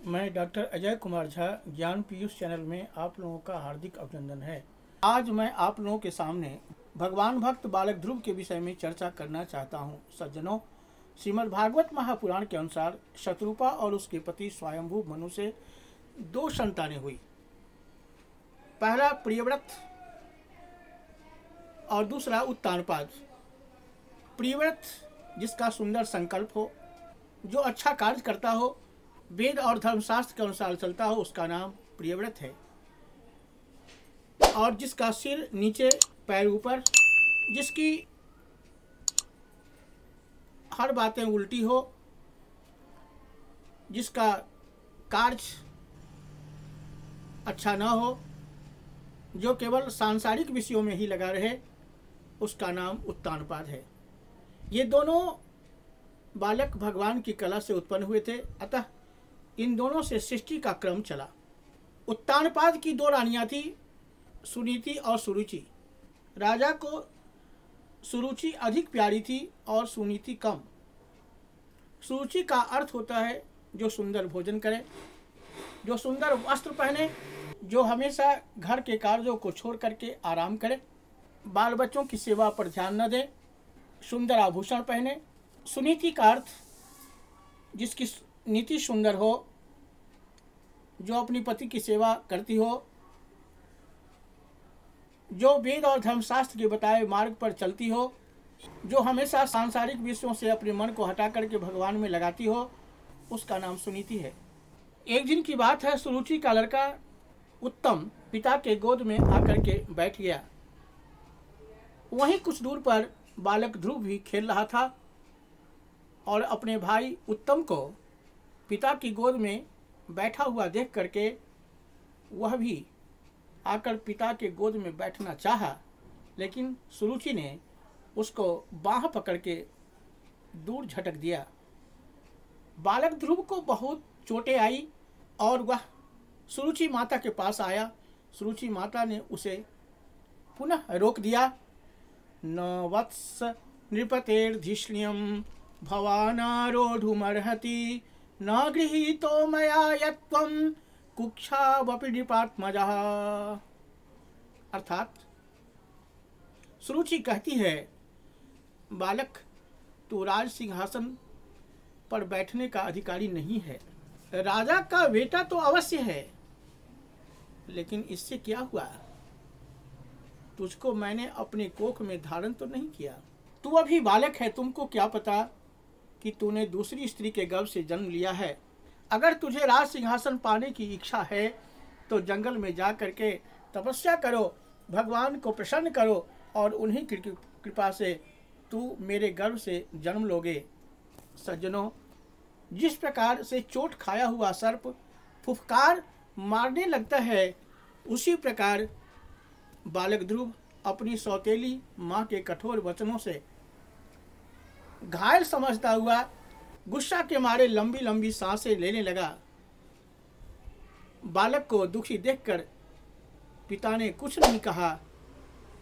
मैं डॉक्टर अजय कुमार झा ज्ञान पीयूष चैनल में आप लोगों का हार्दिक अभिनंदन है। आज मैं आप लोगों के सामने भगवान भक्त बालक ध्रुव के विषय में चर्चा करना चाहता हूँ। सज्जनों, श्रीमद् भागवत महापुराण के अनुसार शत्रुपा और उसके पति स्वयंभू मनु से दो संतानें हुई। पहला प्रियव्रत और दूसरा उत्तानपाद। प्रियव्रत जिसका सुंदर संकल्प हो, जो अच्छा कार्य करता हो, वेद और धर्मशास्त्र के अनुसार चलता हो, उसका नाम प्रियव्रत है। और जिसका सिर नीचे पैर ऊपर, जिसकी हर बातें उल्टी हो, जिसका कार्य अच्छा न हो, जो केवल सांसारिक विषयों में ही लगा रहे, उसका नाम उत्तानपाद है। ये दोनों बालक भगवान की कला से उत्पन्न हुए थे, अतः इन दोनों से सृष्टि का क्रम चला। उत्तानपाद की दो रानियां थी, सुनीति और सुरुचि। राजा को सुरुचि अधिक प्यारी थी और सुनीति कम। सुरुचि का अर्थ होता है जो सुंदर भोजन करे, जो सुंदर वस्त्र पहने, जो हमेशा घर के कार्यों को छोड़ करके आराम करे, बाल बच्चों की सेवा पर ध्यान न दे, सुंदर आभूषण पहने। सुनीति का अर्थ जिसकी नीति सुंदर हो, जो अपनी पति की सेवा करती हो, जो वेद और धर्मशास्त्र के बताए मार्ग पर चलती हो, जो हमेशा सांसारिक विषयों से अपने मन को हटा करके भगवान में लगाती हो, उसका नाम सुनीति है। एक दिन की बात है, सुरुचि का लड़का उत्तम पिता के गोद में आकर के बैठ गया। वहीं कुछ दूर पर बालक ध्रुव भी खेल रहा था और अपने भाई उत्तम को पिता की गोद में बैठा हुआ देख करके वह भी आकर पिता के गोद में बैठना चाहा, लेकिन सुरुचि ने उसको बाह पकड़ के दूर झटक दिया। बालक ध्रुव को बहुत चोटें आई और वह सुरुचि माता के पास आया। सुरुचि माता ने उसे पुनः रोक दिया। न वत्स नृपतेर्धिष्ण्यं भवानारोढुमर्हति न गृहीतो मया यत्त्वं कुक्षावपि नृपात्मजः। अर्थात सुरुचि कहती है, बालक तू राज सिंहासन पर बैठने का अधिकारी नहीं है। राजा का बेटा तो अवश्य है, लेकिन इससे क्या हुआ? तुझको मैंने अपने कोख में धारण तो नहीं किया। तू अभी बालक है, तुमको क्या पता कि तूने दूसरी स्त्री के गर्भ से जन्म लिया है। अगर तुझे राज सिंहासन पाने की इच्छा है तो जंगल में जा करके तपस्या करो, भगवान को प्रसन्न करो और उन्हीं की कृपा से तू मेरे गर्भ से जन्म लोगे। सज्जनों, जिस प्रकार से चोट खाया हुआ सर्प फुफकार मारने लगता है, उसी प्रकार बालक ध्रुव अपनी सौतेली माँ के कठोर वचनों से घायल समझता हुआ गुस्सा के मारे लंबी लंबी सांसें लेने लगा। बालक को दुखी देखकर पिता ने कुछ नहीं कहा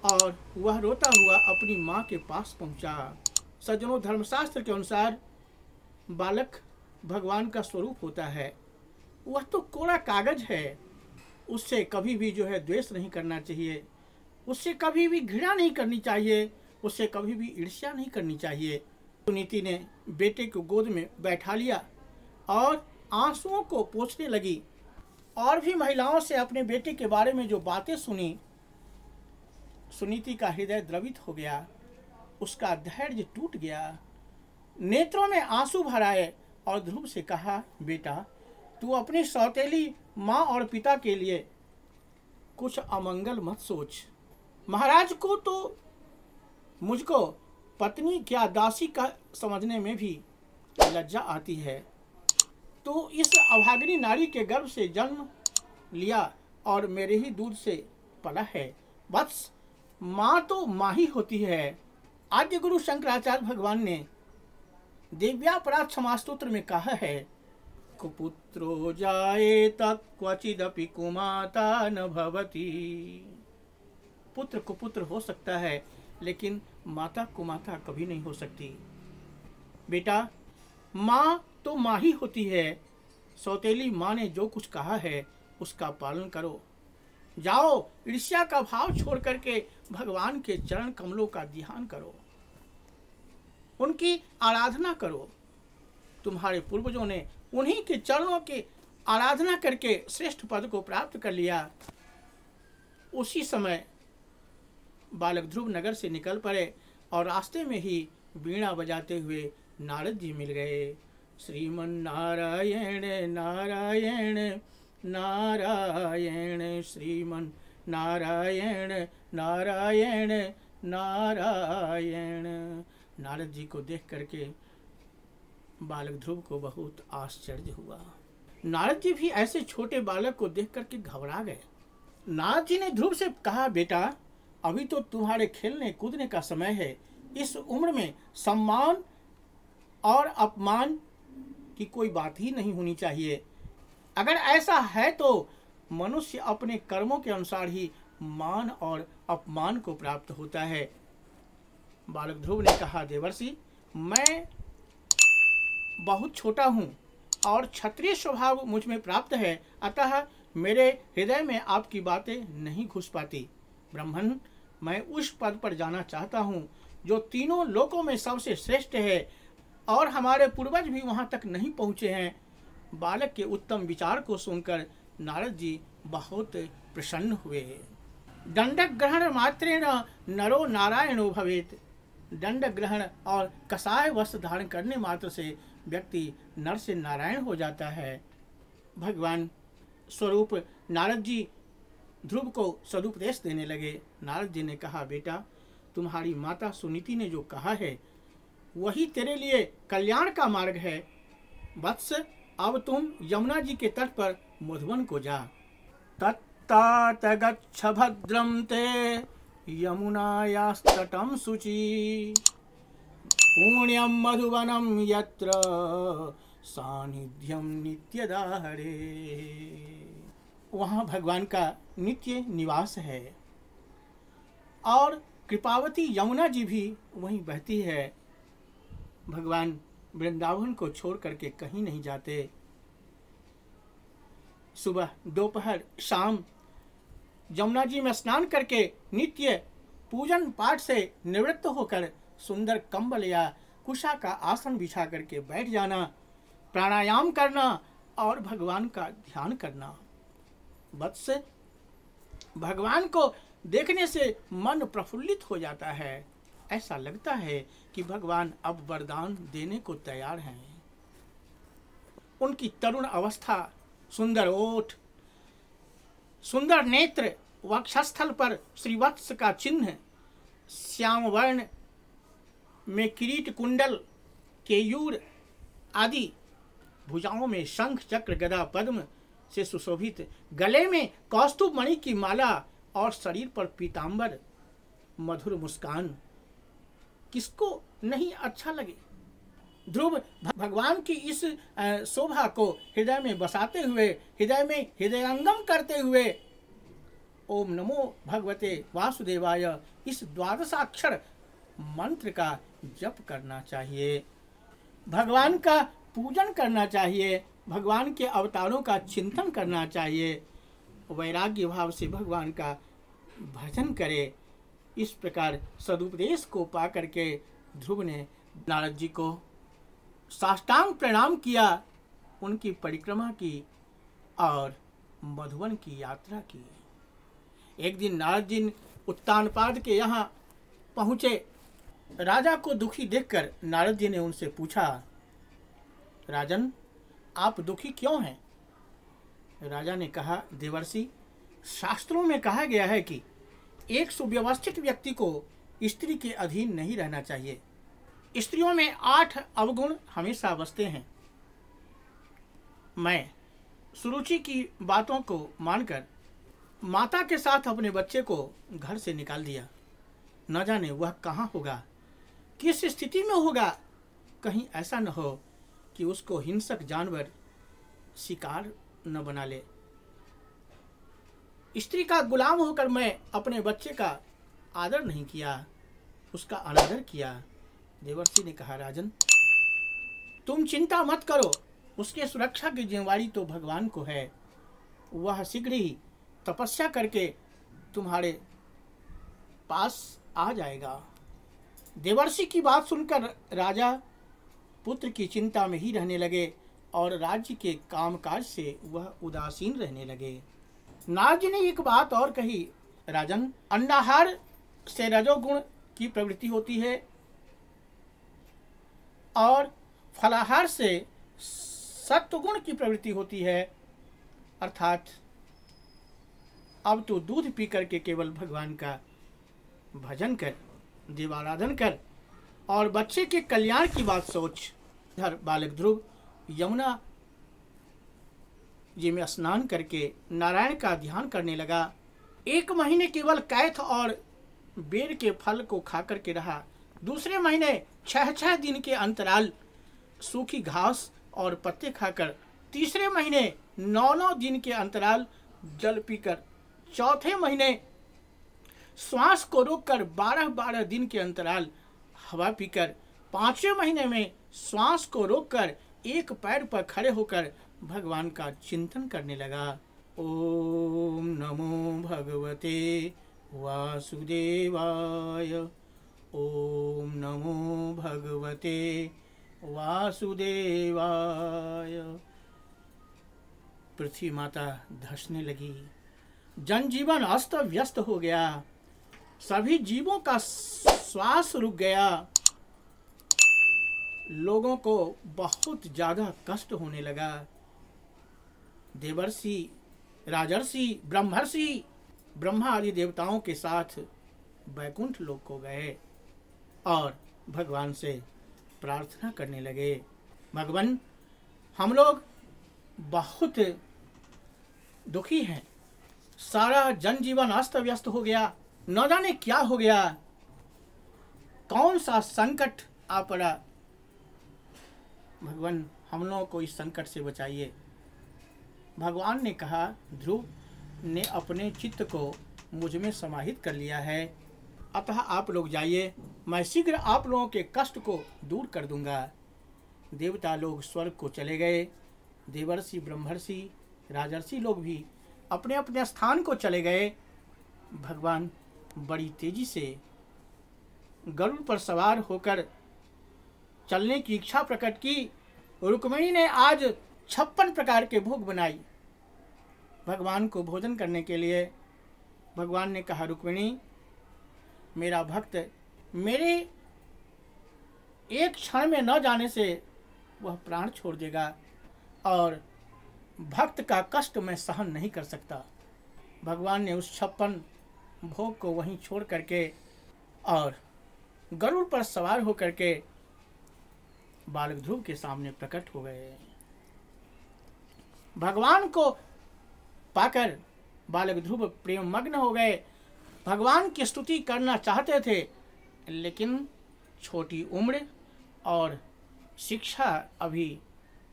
और वह रोता हुआ अपनी माँ के पास पहुंचा। सज्जनों, धर्मशास्त्र के अनुसार बालक भगवान का स्वरूप होता है। वह तो कोरा कागज है, उससे कभी भी द्वेष नहीं करना चाहिए, उससे कभी भी घृणा नहीं करनी चाहिए, उससे कभी भी ईर्ष्या नहीं करनी चाहिए। सुनीति ने बेटे को गोद में बैठा लिया और आंसुओं को पोंछने लगी। और भी महिलाओं से अपने बेटे के बारे में जो बातें सुनी, सुनीति का हृदय द्रवित हो गया, उसका धैर्य टूट गया, नेत्रों में आंसू भर आए और ध्रुव से कहा, बेटा तू अपनी सौतेली माँ और पिता के लिए कुछ अमंगल मत सोच। महाराज को तो मुझको पत्नी क्या दासी का समझने में भी लज्जा आती है। तो इस अभागिनी नारी के गर्भ से जन्म लिया और मेरे ही दूध से पला है। बस माँ तो माँ ही होती है। आद्य गुरु शंकराचार्य भगवान ने दिव्यापराध क्षमास्तोत्र में कहा है, कुपुत्रो जायेत क्वचिदपि कुमाता न भवति। पुत्र कुपुत्र हो सकता है, लेकिन माता कुमाता कभी नहीं हो सकती। बेटा, माँ तो माँ ही होती है, सौतेली माँ ने जो कुछ कहा है उसका पालन करो। जाओ, ईर्ष्या का भाव छोड़ करके भगवान के चरण कमलों का ध्यान करो, उनकी आराधना करो। तुम्हारे पूर्वजों ने उन्हीं के चरणों की आराधना करके श्रेष्ठ पद को प्राप्त कर लिया। उसी समय बालक ध्रुव नगर से निकल पड़े और रास्ते में ही वीणा बजाते हुए नारद जी मिल गए। श्रीमन नारायण नारायण नारायण, श्रीमन नारायण नारायण नारायण। नारद जी को देख करके बालक ध्रुव को बहुत आश्चर्य हुआ। नारद जी भी ऐसे छोटे बालक को देख करके घबरा गए। नारद जी ने ध्रुव से कहा, बेटा अभी तो तुम्हारे खेलने कूदने का समय है। इस उम्र में सम्मान और अपमान की कोई बात ही नहीं होनी चाहिए। अगर ऐसा है तो मनुष्य अपने कर्मों के अनुसार ही मान और अपमान को प्राप्त होता है। बालक ध्रुव ने कहा, देवर्षि मैं बहुत छोटा हूँ और क्षत्रिय स्वभाव मुझ में प्राप्त है, अतः मेरे हृदय में आपकी बातें नहीं घुस पाती। ब्राह्मण, मैं उस पद पर जाना चाहता हूँ जो तीनों लोकों में सबसे श्रेष्ठ है और हमारे पूर्वज भी वहाँ तक नहीं पहुँचे हैं। बालक के उत्तम विचार को सुनकर नारद जी बहुत प्रसन्न हुए। दंडक ग्रहण मात्रेण नरो नारायणो भवेत। दंड ग्रहण और कसाय वस्त्र धारण करने मात्र से व्यक्ति नर से नारायण हो जाता है। भगवान स्वरूप नारद जी ध्रुव को सदुपदेश देने लगे। नारद जी ने कहा, बेटा तुम्हारी माता सुनीति ने जो कहा है वही तेरे लिए कल्याण का मार्ग है। वत्स, अब तुम यमुना जी के तट पर मधुवन को जा। तत्तात गच्छ भद्रम ते यमुनायास्तटं शुचि, पुण्यम मधुवनम यत्र सानिध्यम नित्यदा हरे। वहाँ भगवान का नित्य निवास है और कृपावती यमुना जी भी वहीं बहती है। भगवान वृंदावन को छोड़ करके कहीं नहीं जाते। सुबह, दोपहर, शाम यमुना जी में स्नान करके नित्य पूजन पाठ से निवृत्त होकर सुंदर कंबल या कुशा का आसन बिछा करके बैठ जाना, प्राणायाम करना और भगवान का ध्यान करना। वत्स, भगवान को देखने से मन प्रफुल्लित हो जाता है। ऐसा लगता है कि भगवान अब वरदान देने को तैयार हैं। उनकी तरुण अवस्था, सुंदर ओठ, सुंदर नेत्र, वक्षस्थल पर श्रीवत्स का चिन्ह, श्याम वर्ण में किरीट कुंडल, केयूर आदि, भुजाओं में शंख चक्र गदा पद्म से सुशोभित, गले में कौस्तुभ मणि की माला और शरीर पर पीतांबर, मधुर मुस्कान, किसको नहीं अच्छा लगे। ध्रुव भगवान की इस शोभा को हृदय में बसाते हुए, हृदय में हृदयंगम करते हुए ओम नमो भगवते वासुदेवाय इस द्वादशाक्षर मंत्र का जप करना चाहिए। भगवान का पूजन करना चाहिए, भगवान के अवतारों का चिंतन करना चाहिए, वैराग्य भाव से भगवान का भजन करे। इस प्रकार सदुपदेश को पा करके ध्रुव ने नारद जी को साष्टांग प्रणाम किया, उनकी परिक्रमा की और मधुवन की यात्रा की। एक दिन नारद जी उत्तानपाद के यहाँ पहुँचे। राजा को दुखी देखकर नारद जी ने उनसे पूछा, राजन आप दुखी क्यों हैं? राजा ने कहा, देवर्षि शास्त्रों में कहा गया है कि एक सुव्यवस्थित व्यक्ति को स्त्री के अधीन नहीं रहना चाहिए। स्त्रियों में 8 अवगुण हमेशा बसते हैं। मैं सुरुचि की बातों को मानकर माता के साथ अपने बच्चे को घर से निकाल दिया। न जाने वह कहाँ होगा, किस स्थिति में होगा। कहीं ऐसा न हो कि उसको हिंसक जानवर शिकार न बना ले। स्त्री का गुलाम होकर मैं अपने बच्चे का आदर नहीं किया, उसका अनादर किया। देवर्षि ने कहा, राजन तुम चिंता मत करो, उसके सुरक्षा की जिम्मेवारी तो भगवान को है। वह शीघ्र ही तपस्या करके तुम्हारे पास आ जाएगा। देवर्षि की बात सुनकर राजा पुत्र की चिंता में ही रहने लगे और राज्य के कामकाज से वह उदासीन रहने लगे। नारद जी ने एक बात और कही, राजन, अन्नाहार से रजोगुण की प्रवृत्ति होती है और फलाहार से सत्वगुण की प्रवृत्ति होती है। अर्थात अब तो दूध पी करके केवल भगवान का भजन कर, देवाराधन कर और बच्चे के कल्याण की बात सोच। इधर बालक ध्रुव यमुना जी में स्नान करके नारायण का ध्यान करने लगा। 1 महीने केवल कैथ और बेर के फल को खा करके रहा। दूसरे महीने 6 दिन के अंतराल सूखी घास और पत्ते खाकर, तीसरे महीने 9 दिन के अंतराल जल पीकर, चौथे महीने श्वास को रोककर 12 दिन के अंतराल हवा पीकर, 5वें महीने में श्वास को रोककर एक पैर पर खड़े होकर भगवान का चिंतन करने लगा। ओम नमो भगवते वासुदेवाय, ओम नमो भगवते वासुदेवाय। पृथ्वी माता धंसने लगी। जनजीवन अस्त व्यस्त हो गया। सभी जीवों का श्वास रुक गया। लोगों को बहुत ज्यादा कष्ट होने लगा। देवर्षि, राजर्षि, ब्रह्मर्षि, ब्रह्मा आदि देवताओं के साथ वैकुंठ लोक को गए और भगवान से प्रार्थना करने लगे, भगवान, हम लोग बहुत दुखी हैं। सारा जनजीवन अस्त व्यस्त हो गया। न जाने क्या हो गया, कौन सा संकट आ पड़ा। भगवान, हम लोगों को इस संकट से बचाइए। भगवान ने कहा, ध्रुव ने अपने चित्त को मुझ में समाहित कर लिया है, अतः आप लोग जाइए, मैं शीघ्र आप लोगों के कष्ट को दूर कर दूंगा। देवता लोग स्वर्ग को चले गए। देवर्षि, ब्रह्मर्षि, राजर्षि लोग भी अपने अपने स्थान को चले गए। भगवान बड़ी तेजी से गरुड़ पर सवार होकर चलने की इच्छा प्रकट की। रुक्मिणी ने आज 56 प्रकार के भोग बनाई भगवान को भोजन करने के लिए। भगवान ने कहा, रुक्मिणी, मेरा भक्त मेरे एक क्षण में न जाने से वह प्राण छोड़ देगा और भक्त का कष्ट मैं सहन नहीं कर सकता। भगवान ने उस 56 भोग को वहीं छोड़ करके और गरुड़ पर सवार होकर के बालक ध्रुव के सामने प्रकट हो गए। भगवान को पाकर बालक ध्रुव प्रेम मग्न हो गए। भगवान की स्तुति करना चाहते थे, लेकिन छोटी उम्र और शिक्षा अभी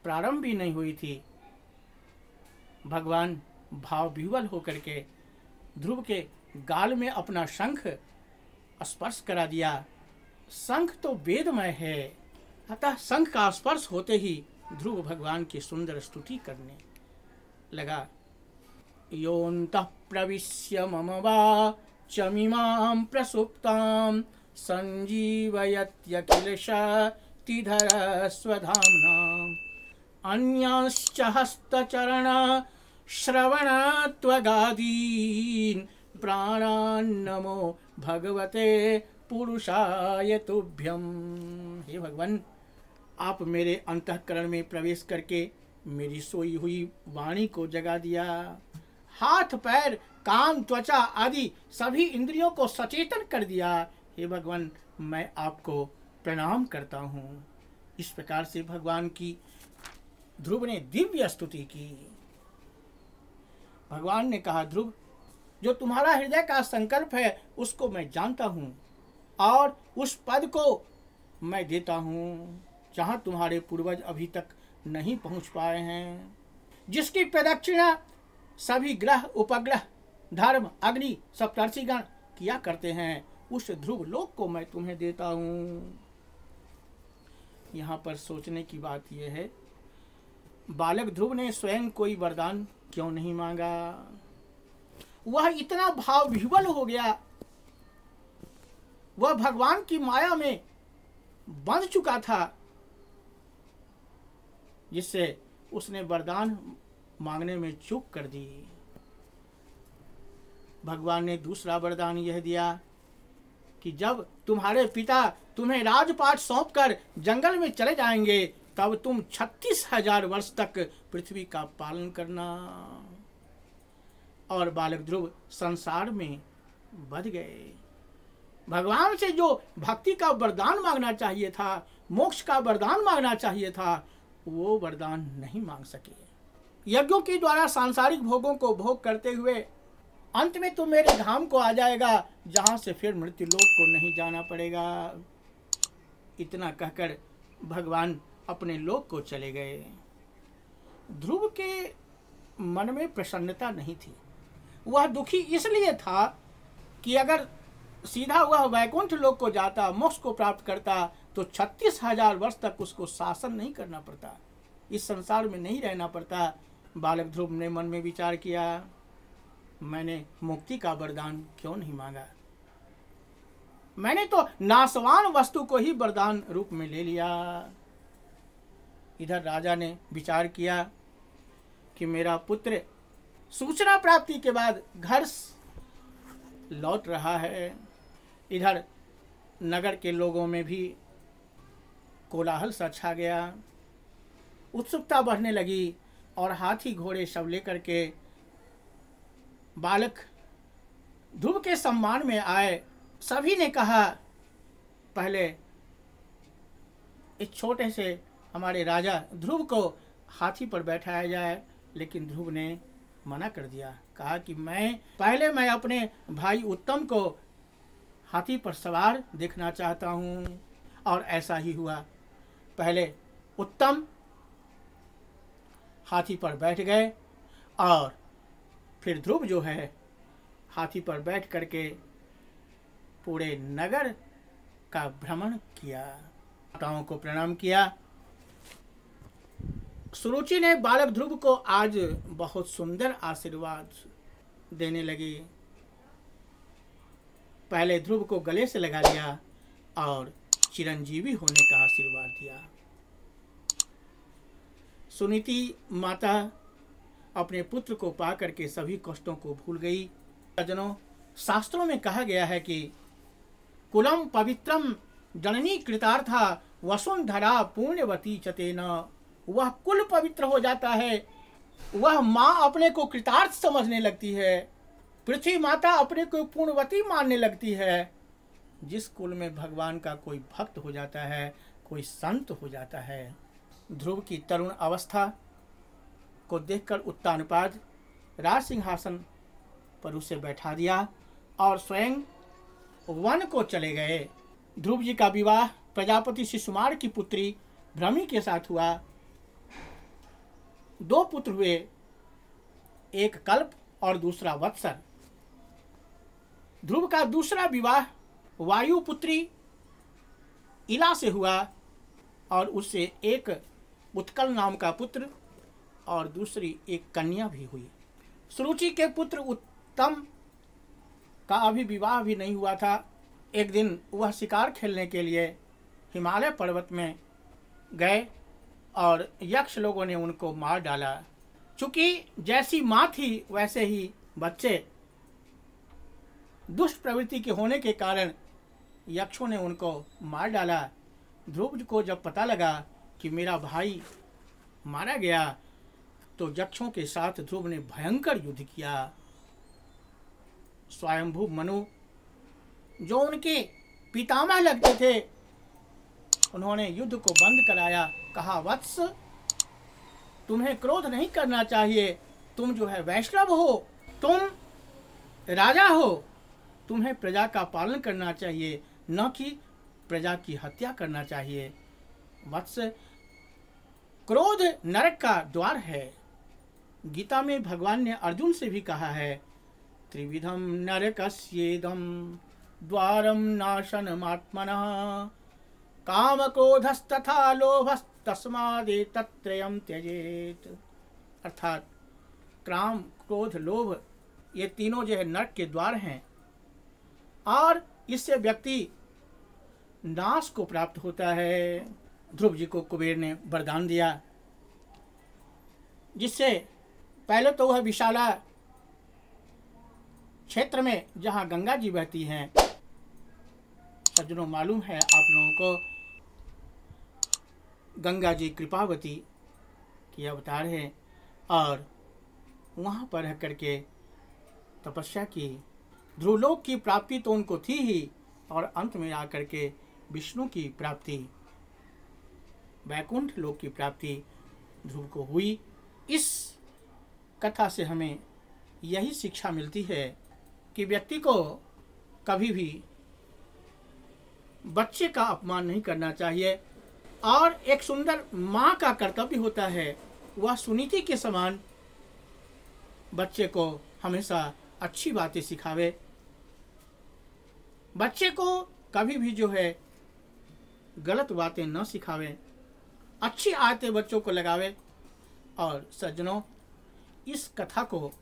प्रारंभ भी नहीं हुई थी। भगवान भाव विह्वल होकर के ध्रुव के गाल में अपना शंख स्पर्श करा दिया। शंख तो वेदमय है, अतः शंख का स्पर्श होते ही ध्रुव भगवान की सुंदर स्तुति करने लगा। योऽन्तः प्रविश्य मम वाचमिमां प्रसुप्तां सञ्जीवयत्यखिलशक्तिधर स्वधाम्नाम् अन्यांश्च हस्तचरण श्रवणत्वगादीन् प्राणान्नमो भगवते पुरुषाय तुभ्यम। हे भगवान, आप मेरे अंतःकरण में प्रवेश करके मेरी सोई हुई वाणी को जगा दिया। हाथ, पैर, कान, त्वचा आदि सभी इंद्रियों को सचेतन कर दिया। हे भगवान, मैं आपको प्रणाम करता हूँ। इस प्रकार से भगवान की ध्रुव ने दिव्य स्तुति की। भगवान ने कहा, ध्रुव, जो तुम्हारा हृदय का संकल्प है उसको मैं जानता हूँ और उस पद को मैं देता हूँ जहाँ तुम्हारे पूर्वज अभी तक नहीं पहुँच पाए हैं, जिसकी प्रदक्षिणा सभी ग्रह, उपग्रह, धर्म, अग्नि, सप्तर्षिगण किया करते हैं। उस ध्रुव लोक को मैं तुम्हें देता हूँ। यहाँ पर सोचने की बात यह है, बालक ध्रुव ने स्वयं कोई वरदान क्यों नहीं मांगा? वह इतना भाव विह्वल हो गया, वह भगवान की माया में बंध चुका था, जिससे उसने वरदान मांगने में चूक कर दी। भगवान ने दूसरा वरदान यह दिया कि जब तुम्हारे पिता तुम्हें राजपाट सौंपकर जंगल में चले जाएंगे, तब तुम 36,000 वर्ष तक पृथ्वी का पालन करना। और बालक ध्रुव संसार में बध गए। भगवान से जो भक्ति का वरदान मांगना चाहिए था, मोक्ष का वरदान मांगना चाहिए था, वो वरदान नहीं मांग सके। यज्ञों के द्वारा सांसारिक भोगों को भोग करते हुए अंत में तो मेरे धाम को आ जाएगा, जहां से फिर मृत्यु लोक को नहीं जाना पड़ेगा। इतना कहकर भगवान अपने लोक को चले गए। ध्रुव के मन में प्रसन्नता नहीं थी। वह दुखी इसलिए था कि अगर सीधा वह वैकुंठ लोक को जाता, मोक्ष को प्राप्त करता, तो 36,000 वर्ष तक उसको शासन नहीं करना पड़ता, इस संसार में नहीं रहना पड़ता। बालक ध्रुव ने मन में विचार किया, मैंने मुक्ति का वरदान क्यों नहीं मांगा? मैंने तो नाशवान वस्तु को ही वरदान रूप में ले लिया। इधर राजा ने विचार किया कि मेरा पुत्र सूचना प्राप्ति के बाद घर लौट रहा है। इधर नगर के लोगों में भी कोलाहल सा छा गया, उत्सुकता बढ़ने लगी और हाथी घोड़े सब लेकर के बालक ध्रुव के सम्मान में आए। सभी ने कहा पहले इस छोटे से हमारे राजा ध्रुव को हाथी पर बैठाया जाए, लेकिन ध्रुव ने मना कर दिया। कहा कि मैं अपने भाई उत्तम को हाथी पर सवार देखना चाहता हूँ। और ऐसा ही हुआ। पहले उत्तम हाथी पर बैठ गए और फिर ध्रुव जो है हाथी पर बैठ करके पूरे नगर का भ्रमण किया, माताओं को प्रणाम किया। सुरुचि ने बालक ध्रुव को आज बहुत सुंदर आशीर्वाद देने लगी। पहले ध्रुव को गले से लगा लिया और चिरंजीवी होने का आशीर्वाद दिया। सुनीति माता अपने पुत्र को पा करके सभी कष्टों को भूल गई। सज्जनों, शास्त्रों में कहा गया है कि कुलम पवित्रम जननी कृतार्था वसुंधरा पुण्यवती चतेन। वह कुल पवित्र हो जाता है, वह माँ अपने को कृतार्थ समझने लगती है, पृथ्वी माता अपने को पुण्यवती मानने लगती है। जिस कुल में भगवान का कोई भक्त हो जाता है, कोई संत हो जाता है। ध्रुव की तरुण अवस्था को देखकर उत्तानपाद राज सिंहासन पर उसे बैठा दिया और स्वयं वन को चले गए। ध्रुव जी का विवाह प्रजापति शिशुमार की पुत्री भ्रमी के साथ हुआ। 2 पुत्र हुए, एक कल्प और दूसरा वत्सर। ध्रुव का दूसरा विवाह वायु पुत्री इला से हुआ और उससे एक उत्कल नाम का पुत्र और दूसरी एक कन्या भी हुई। सुरुचि के पुत्र उत्तम का अभी विवाह भी नहीं हुआ था। एक दिन वह शिकार खेलने के लिए हिमालय पर्वत में गए और यक्ष लोगों ने उनको मार डाला। चूंकि जैसी माँ थी वैसे ही बच्चे दुष्ट प्रवृत्ति के होने के कारण यक्षों ने उनको मार डाला। ध्रुव को जब पता लगा कि मेरा भाई मारा गया, तो यक्षों के साथ ध्रुव ने भयंकर युद्ध किया। स्वयंभू मनु जो उनके पितामह लगते थे, उन्होंने युद्ध को बंद कराया। कहा, वत्स, तुम्हें क्रोध नहीं करना चाहिए, तुम जो है वैष्णव हो, तुम राजा हो, तुम्हें प्रजा का पालन करना चाहिए, न कि प्रजा की हत्या करना चाहिए। वत्स, क्रोध नरक का द्वार है। गीता में भगवान ने अर्जुन से भी कहा है, त्रिविधम नरकस्येदम द्वारम नाशनमात्मनः काम क्रोधस्तथा लोभस्तमोगुणोऽधः तस्मादेतत्त्रयं त्यजेत। अर्थात काम, क्रोध, लोभ, ये तीनों जो है नरक के द्वार हैं और इससे व्यक्ति नाश को प्राप्त होता है। ध्रुव जी को कुबेर ने वरदान दिया, जिससे पहले तो वह विशाला क्षेत्र में जहाँ गंगा जी बहती हैं, सज्जनों मालूम है आप लोगों को, गंगा जी कृपावती की अवतार है और वहाँ पर रह करके तपस्या की। ध्रुवलोक की प्राप्ति तो उनको थी ही और अंत में आकर के विष्णु की प्राप्ति, वैकुंठ लोक की प्राप्ति ध्रुव को हुई। इस कथा से हमें यही शिक्षा मिलती है कि व्यक्ति को कभी भी बच्चे का अपमान नहीं करना चाहिए और एक सुंदर माँ का कर्तव्य होता है वह सुनीति के समान बच्चे को हमेशा अच्छी बातें सिखावे, बच्चे को कभी भी जो है गलत बातें न सिखावे, अच्छी आदतें बच्चों को लगावे। और सज्जनों, इस कथा को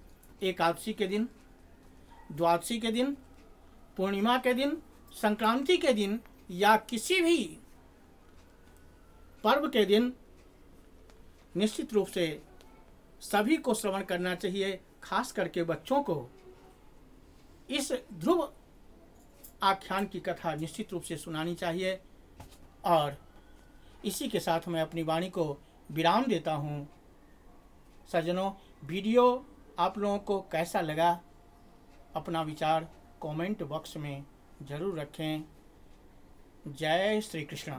एकादशी के दिन, द्वादशी के दिन, पूर्णिमा के दिन, संक्रांति के दिन या किसी भी पर्व के दिन निश्चित रूप से सभी को श्रवण करना चाहिए, खास करके बच्चों को। इस ध्रुव आख्यान की कथा निश्चित रूप से सुनानी चाहिए। और इसी के साथ मैं अपनी वाणी को विराम देता हूँ। सज्जनों, वीडियो आप लोगों को कैसा लगा, अपना विचार कमेंट बॉक्स में ज़रूर रखें। जय श्री कृष्ण।